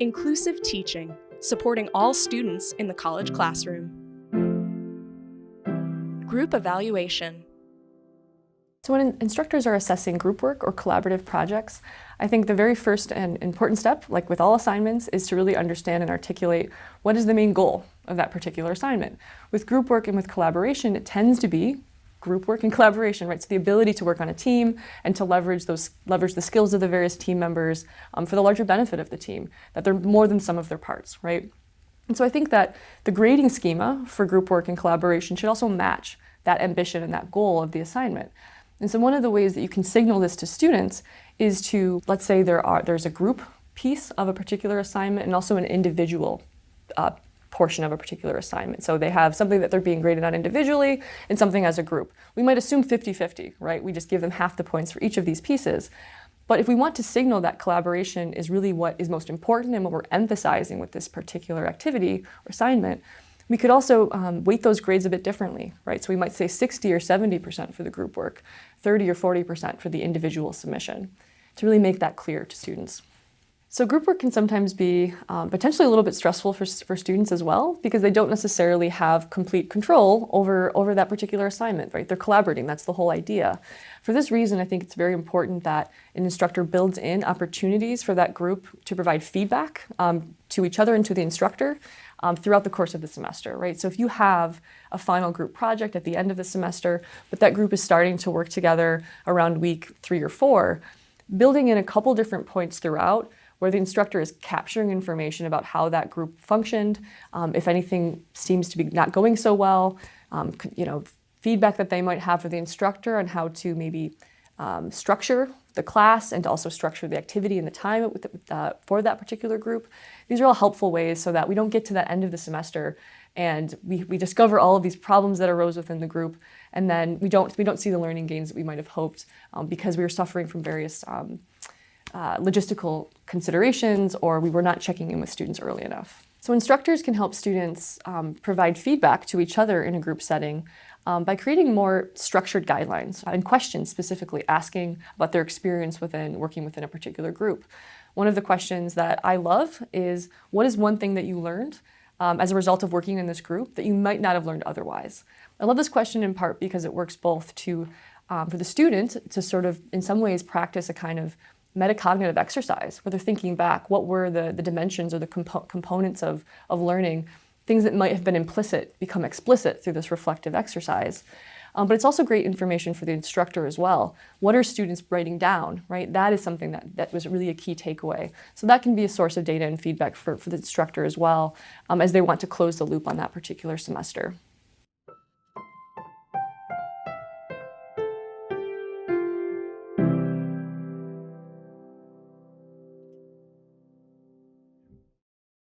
Inclusive teaching, supporting all students in the college classroom. Group evaluation. So when instructors are assessing group work or collaborative projects, I think the very first and important step, like with all assignments, is to really understand and articulate what is the main goal of that particular assignment. With group work and with collaboration, it tends to be group work and collaboration, right? So the ability to work on a team and to leverage the skills of the various team members for the larger benefit of the team, that they're more than some of their parts, right? And so I think that the grading schema for group work and collaboration should also match that ambition and that goal of the assignment. And so one of the ways that you can signal this to students is to, let's say there's a group piece of a particular assignment and also an individual portion of a particular assignment. So they have something that they're being graded on individually and something as a group. We might assume 50-50, right? We just give them half the points for each of these pieces. But if we want to signal that collaboration is really what is most important and what we're emphasizing with this particular activity or assignment, we could also weight those grades a bit differently, right? So we might say 60 or 70% for the group work, 30 or 40% for the individual submission, to really make that clear to students. So group work can sometimes be potentially a little bit stressful for students as well, because they don't necessarily have complete control over that particular assignment, right? They're collaborating, that's the whole idea. For this reason, I think it's very important that an instructor builds in opportunities for that group to provide feedback to each other and to the instructor throughout the course of the semester, right? So if you have a final group project at the end of the semester, but that group is starting to work together around week 3 or 4, building in a couple different points throughout where the instructor is capturing information about how that group functioned, if anything seems to be not going so well, feedback that they might have for the instructor on how to maybe structure the class and to also structure the activity and the time for that particular group. These are all helpful ways so that we don't get to that end of the semester and we discover all of these problems that arose within the group, and then we don't see the learning gains that we might have hoped because we were suffering from various logistical considerations, or we were not checking in with students early enough. So instructors can help students provide feedback to each other in a group setting by creating more structured guidelines and questions specifically asking about their experience working within a particular group. One of the questions that I love is, what is one thing that you learned as a result of working in this group that you might not have learned otherwise? I love this question in part because it works both for the student to sort of in some ways practice a kind of metacognitive exercise where they're thinking back, what were the dimensions or the components of learning, things that might have been implicit become explicit through this reflective exercise. But it's also great information for the instructor as well. What are students writing down, right? That is something that was really a key takeaway. So that can be a source of data and feedback for the instructor as well as they want to close the loop on that particular semester.